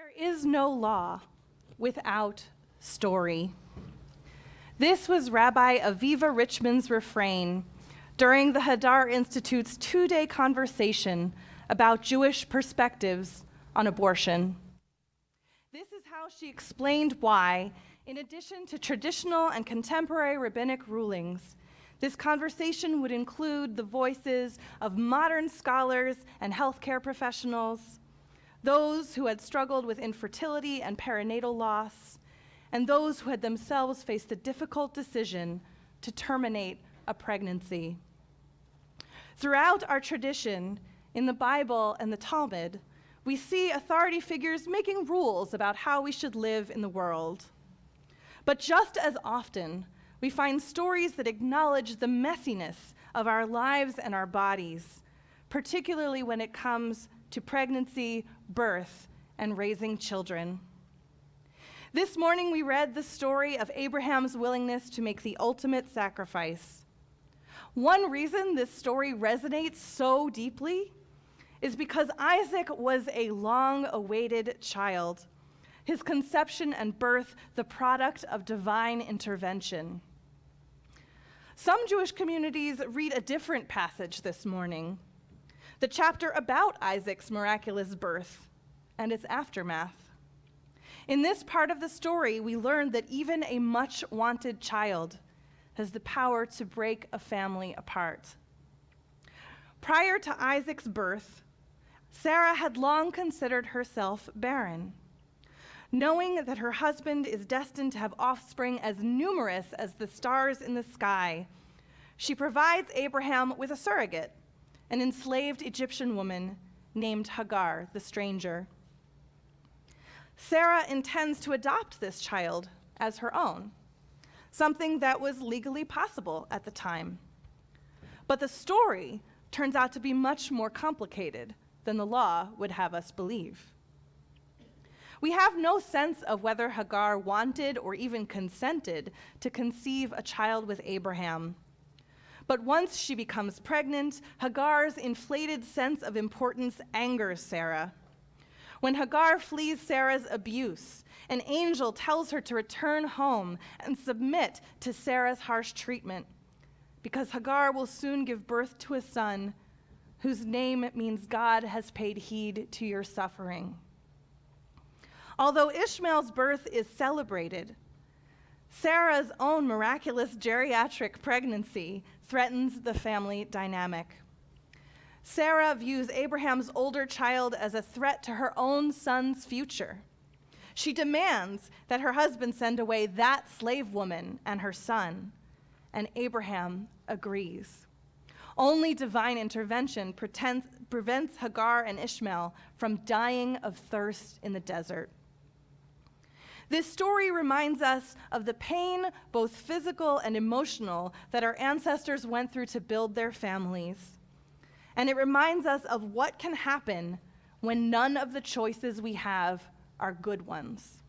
There is no law without story. This was Rabbi Aviva Richman's refrain during the Hadar Institute's 2-day conversation about Jewish perspectives on abortion. This is how she explained why, in addition to traditional and contemporary rabbinic rulings, this conversation would include the voices of modern scholars and healthcare professionals, those who had struggled with infertility and perinatal loss, and those who had themselves faced the difficult decision to terminate a pregnancy. Throughout our tradition, in the Bible and the Talmud, we see authority figures making rules about how we should live in the world. But just as often, we find stories that acknowledge the messiness of our lives and our bodies, particularly when it comes to pregnancy, birth, and raising children. This morning we read the story of Abraham's willingness to make the ultimate sacrifice. One reason this story resonates so deeply is because Isaac was a long-awaited child, his conception and birth the product of divine intervention. Some Jewish communities read a different passage this morning, the chapter about Isaac's miraculous birth and its aftermath. In this part of the story, we learn that even a much-wanted child has the power to break a family apart. Prior to Isaac's birth, Sarah had long considered herself barren. Knowing that her husband is destined to have offspring as numerous as the stars in the sky, she provides Abraham with a surrogate, an enslaved Egyptian woman named Hagar, the stranger. Sarah intends to adopt this child as her own, something that was legally possible at the time. But the story turns out to be much more complicated than the law would have us believe. We have no sense of whether Hagar wanted or even consented to conceive a child with Abraham. But once she becomes pregnant, Hagar's inflated sense of importance angers Sarah. When Hagar flees Sarah's abuse, an angel tells her to return home and submit to Sarah's harsh treatment, because Hagar will soon give birth to a son whose name means God has paid heed to your suffering. Although Ishmael's birth is celebrated, Sarah's own miraculous geriatric pregnancy threatens the family dynamic. Sarah views Abraham's older child as a threat to her own son's future. She demands that her husband send away that slave woman and her son, and Abraham agrees. Only divine intervention prevents Hagar and Ishmael from dying of thirst in the desert. This story reminds us of the pain, both physical and emotional, that our ancestors went through to build their families. And it reminds us of what can happen when none of the choices we have are good ones.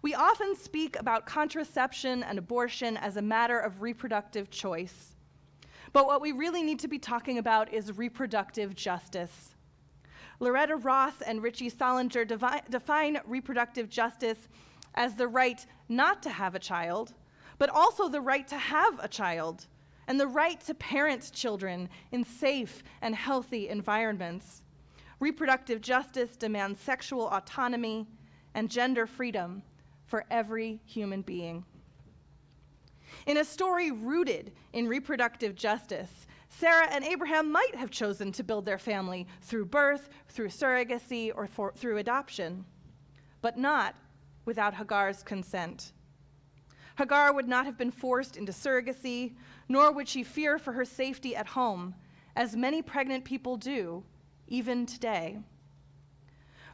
We often speak about contraception and abortion as a matter of reproductive choice. But what we really need to be talking about is reproductive justice. Loretta Ross and Richie Solinger define reproductive justice as the right not to have a child, but also the right to have a child, and the right to parent children in safe and healthy environments. Reproductive justice demands sexual autonomy and gender freedom for every human being. In a story rooted in reproductive justice, Sarah and Abraham might have chosen to build their family through birth, through surrogacy, or through adoption, but not without Hagar's consent. Hagar would not have been forced into surrogacy, nor would she fear for her safety at home, as many pregnant people do, even today.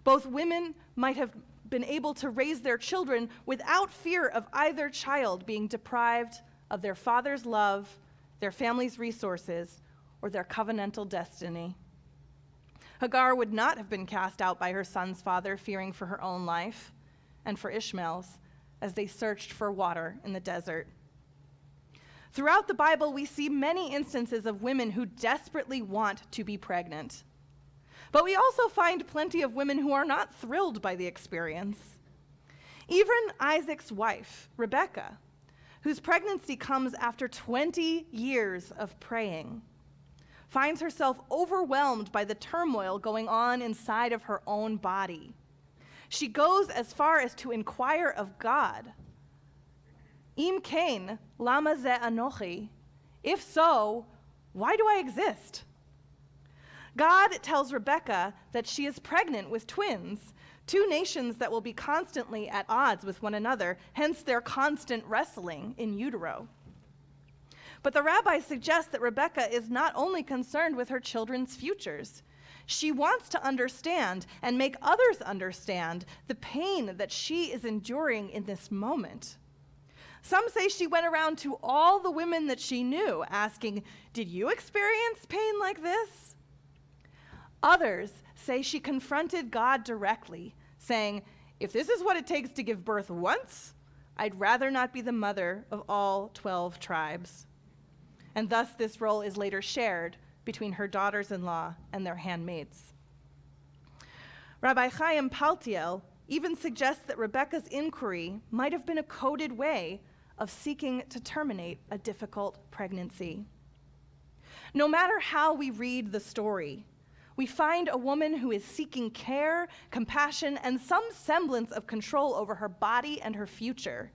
Both women might have been able to raise their children without fear of either child being deprived of their father's love, their family's resources, or their covenantal destiny. Hagar would not have been cast out by her son's father, fearing for her own life, and for Ishmael's, as they searched for water in the desert. Throughout the Bible, we see many instances of women who desperately want to be pregnant. But we also find plenty of women who are not thrilled by the experience. Even Isaac's wife, Rebecca, whose pregnancy comes after 20 years of praying, finds herself overwhelmed by the turmoil going on inside of her own body. She goes as far as to inquire of God, Im kain, lama ze anochi? If so, why do I exist? God tells Rebecca that she is pregnant with twins, two nations that will be constantly at odds with one another, hence their constant wrestling in utero. But the rabbis suggest that Rebecca is not only concerned with her children's futures. She wants to understand and make others understand the pain that she is enduring in this moment. Some say she went around to all the women that she knew, asking, "Did you experience pain like this?" Others say she confronted God directly, saying, "If this is what it takes to give birth once, I'd rather not be the mother of all 12 tribes." And thus this role is later shared between her daughters-in-law and their handmaids. Rabbi Chaim Paltiel even suggests that Rebecca's inquiry might have been a coded way of seeking to terminate a difficult pregnancy. No matter how we read the story, we find a woman who is seeking care, compassion, and some semblance of control over her body and her future.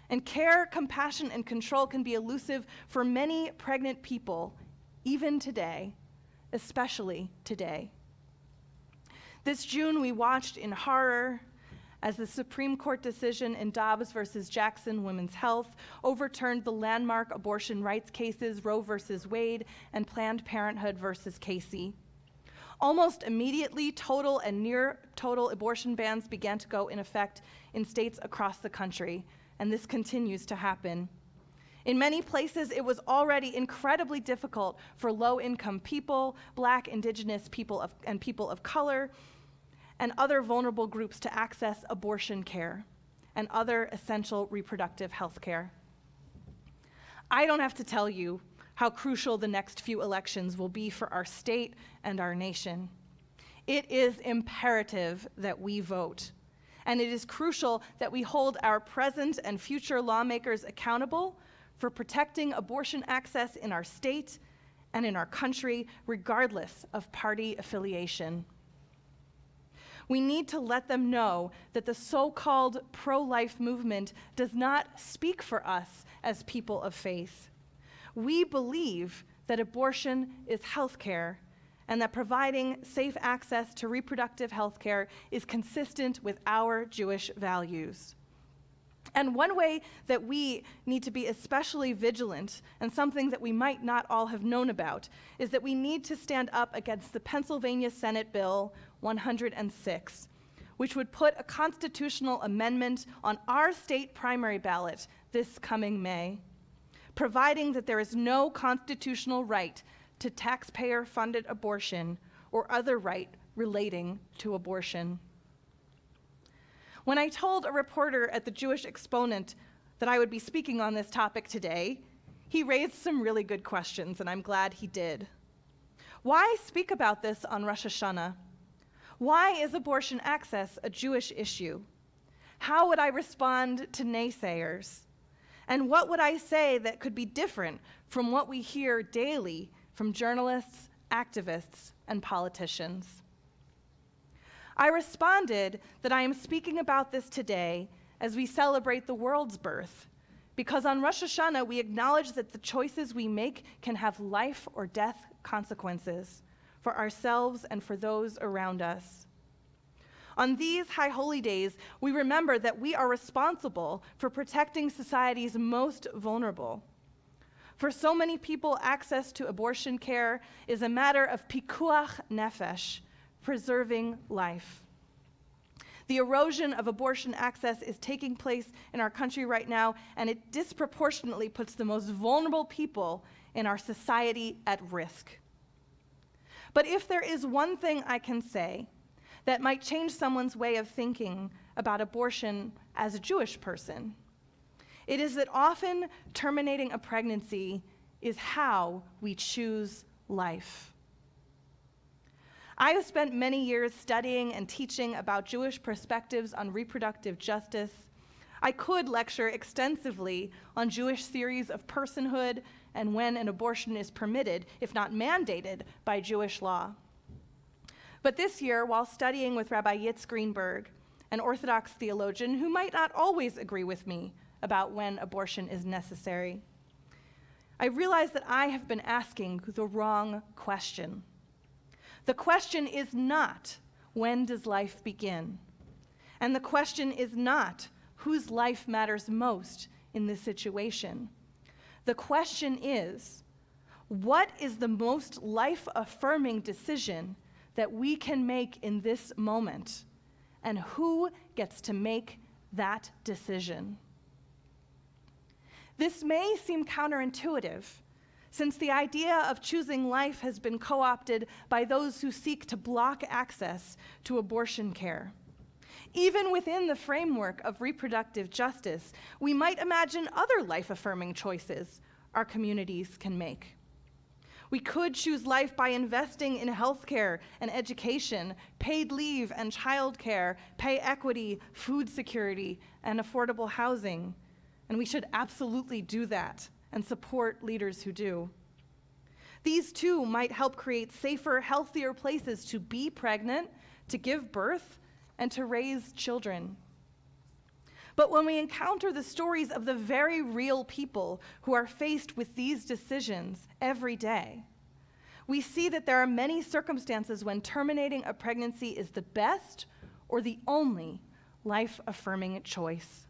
And care, compassion, and control can be elusive for many pregnant people, even today, especially today. This June, we watched in horror as the Supreme Court decision in Dobbs versus Jackson Women's Health overturned the landmark abortion rights cases Roe versus Wade and Planned Parenthood versus Casey. Almost immediately, total and near total abortion bans began to go in effect in states across the country, and this continues to happen. In many places, it was already incredibly difficult for low-income people, Black, Indigenous people and people of color, and other vulnerable groups to access abortion care and other essential reproductive health care. I don't have to tell you how crucial the next few elections will be for our state and our nation. It is imperative that we vote, and it is crucial that we hold our present and future lawmakers accountable for protecting abortion access in our state and in our country, regardless of party affiliation. We need to let them know that the so-called pro-life movement does not speak for us as people of faith. We believe that abortion is health care and that providing safe access to reproductive health care is consistent with our Jewish values. And one way that we need to be especially vigilant, and something that we might not all have known about, is that we need to stand up against the Pennsylvania Senate Bill 106, which would put a constitutional amendment on our state primary ballot this coming May, providing that there is no constitutional right to taxpayer-funded abortion or other right relating to abortion. When I told a reporter at the Jewish Exponent that I would be speaking on this topic today, he raised some really good questions, and I'm glad he did. Why speak about this on Rosh Hashana? Why is abortion access a Jewish issue? How would I respond to naysayers? And what would I say that could be different from what we hear daily from journalists, activists, and politicians? I responded that I am speaking about this today as we celebrate the world's birth, because on Rosh Hashanah we acknowledge that the choices we make can have life or death consequences for ourselves and for those around us. On these high holy days, we remember that we are responsible for protecting society's most vulnerable. For so many people, access to abortion care is a matter of pikuach nefesh, preserving life. The erosion of abortion access is taking place in our country right now, and it disproportionately puts the most vulnerable people in our society at risk. But if there is one thing I can say that might change someone's way of thinking about abortion as a Jewish person, it is that often terminating a pregnancy is how we choose life. I have spent many years studying and teaching about Jewish perspectives on reproductive justice. I could lecture extensively on Jewish theories of personhood and when an abortion is permitted, if not mandated, by Jewish law. But this year, while studying with Rabbi Yitz Greenberg, an Orthodox theologian who might not always agree with me about when abortion is necessary, I realized that I have been asking the wrong question. The question is not, when does life begin? And the question is not, whose life matters most in this situation? The question is, what is the most life-affirming decision that we can make in this moment? And who gets to make that decision? This may seem counterintuitive, since the idea of choosing life has been co-opted by those who seek to block access to abortion care. Even within the framework of reproductive justice, we might imagine other life-affirming choices our communities can make. We could choose life by investing in healthcare and education, paid leave and childcare, pay equity, food security, and affordable housing. And we should absolutely do that and support leaders who do. These too might help create safer, healthier places to be pregnant, to give birth, and to raise children. But when we encounter the stories of the very real people who are faced with these decisions every day, we see that there are many circumstances when terminating a pregnancy is the best or the only life-affirming choice.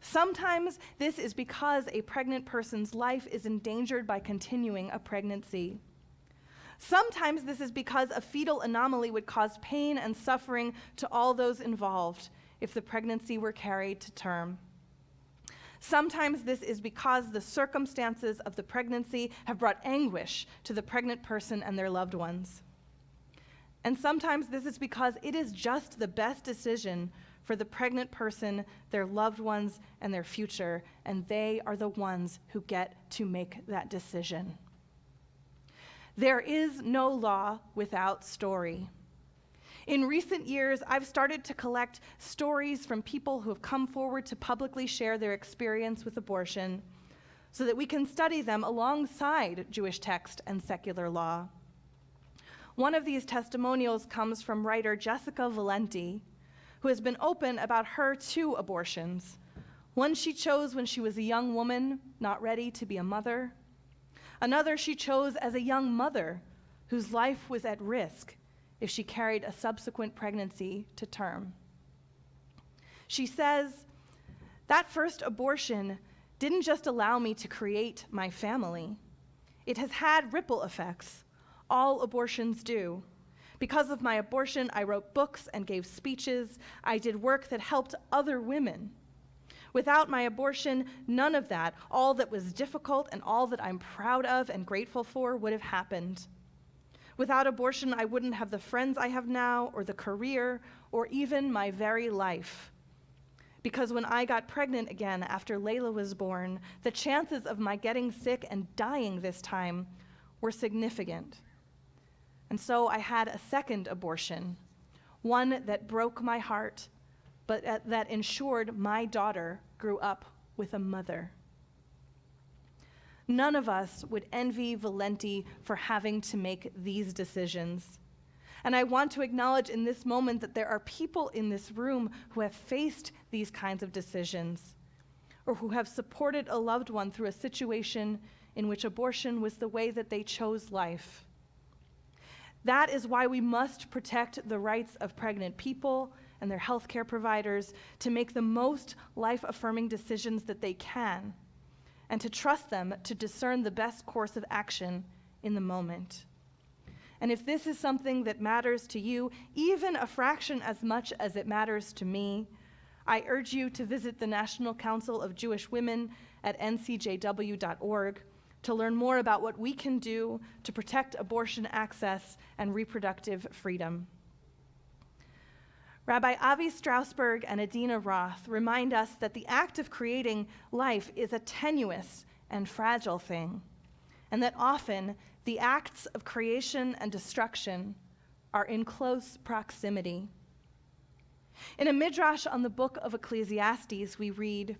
Sometimes this is because a pregnant person's life is endangered by continuing a pregnancy. Sometimes this is because a fetal anomaly would cause pain and suffering to all those involved if the pregnancy were carried to term. Sometimes this is because the circumstances of the pregnancy have brought anguish to the pregnant person and their loved ones. And sometimes this is because it is just the best decision for the pregnant person, their loved ones, and their future, and they are the ones who get to make that decision. There is no law without story. In recent years, I've started to collect stories from people who have come forward to publicly share their experience with abortion so that we can study them alongside Jewish text and secular law. One of these testimonials comes from writer Jessica Valenti, who has been open about her 2 abortions, one she chose when she was a young woman, not ready to be a mother, another she chose as a young mother whose life was at risk if she carried a subsequent pregnancy to term. She says, "That first abortion didn't just allow me to create my family. It has had ripple effects. All abortions do. Because of my abortion, I wrote books and gave speeches. I did work that helped other women. Without my abortion, none of that, all that was difficult and all that I'm proud of and grateful for, would have happened. Without abortion, I wouldn't have the friends I have now, or the career, or even my very life. Because when I got pregnant again after Layla was born, the chances of my getting sick and dying this time were significant. And so I had a second abortion, one that broke my heart, but that ensured my daughter grew up with a mother." None of us would envy Valenti for having to make these decisions. And I want to acknowledge in this moment that there are people in this room who have faced these kinds of decisions, or who have supported a loved one through a situation in which abortion was the way that they chose life. That is why we must protect the rights of pregnant people and their healthcare providers to make the most life-affirming decisions that they can, and to trust them to discern the best course of action in the moment. And if this is something that matters to you, even a fraction as much as it matters to me, I urge you to visit the National Council of Jewish Women at ncjw.org to learn more about what we can do to protect abortion access and reproductive freedom. Rabbi Avi Strasberg and Adina Roth remind us that the act of creating life is a tenuous and fragile thing, and that often the acts of creation and destruction are in close proximity. In a midrash on the book of Ecclesiastes, we read,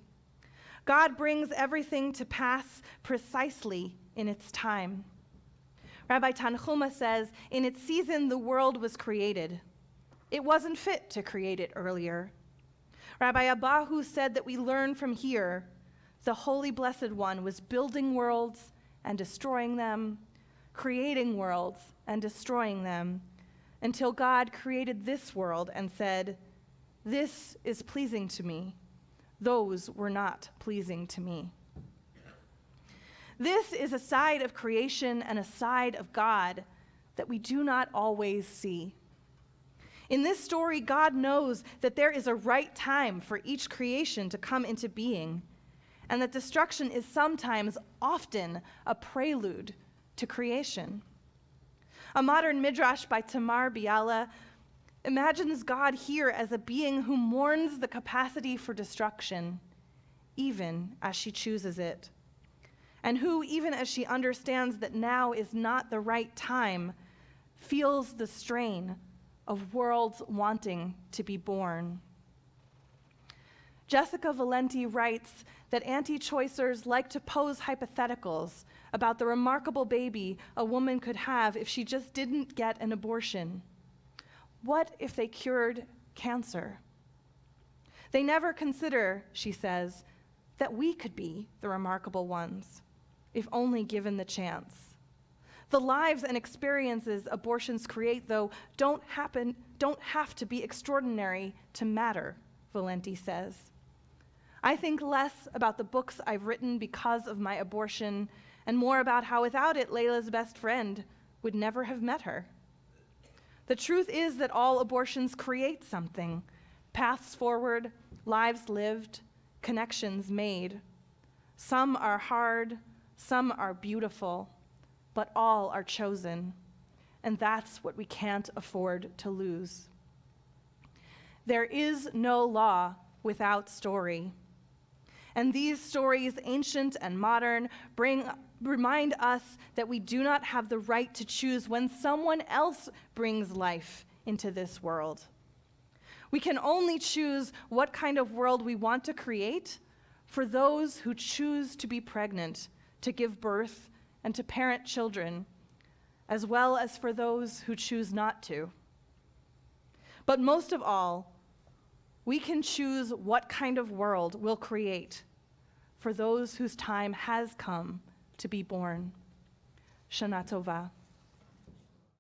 God brings everything to pass precisely in its time. Rabbi Tanchuma says, in its season, the world was created. It wasn't fit to create it earlier. Rabbi Abahu said that we learn from here, the Holy Blessed One was building worlds and destroying them, creating worlds and destroying them, until God created this world and said, this is pleasing to me. Those were not pleasing to me. This is a side of creation and a side of God that we do not always see. In this story, God knows that there is a right time for each creation to come into being, and that destruction is sometimes, often, a prelude to creation. A modern midrash by Tamar Biala imagines God here as a being who mourns the capacity for destruction, even as she chooses it, and who, even as she understands that now is not the right time, feels the strain of worlds wanting to be born. Jessica Valenti writes that anti-choicers like to pose hypotheticals about the remarkable baby a woman could have if she just didn't get an abortion. What if they cured cancer? They never consider, she says, that we could be the remarkable ones, if only given the chance. The lives and experiences abortions create, though, don't have to be extraordinary to matter, Valenti says. I think less about the books I've written because of my abortion and more about how without it, Layla's best friend would never have met her. The truth is that all abortions create something, paths forward, lives lived, connections made. Some are hard, some are beautiful, but all are chosen, and that's what we can't afford to lose. There is no law without story, and these stories, ancient and modern, remind us that we do not have the right to choose when someone else brings life into this world. We can only choose what kind of world we want to create for those who choose to be pregnant, to give birth, and to parent children, as well as for those who choose not to. But most of all, we can choose what kind of world we'll create for those whose time has come to be born. Shana Tova.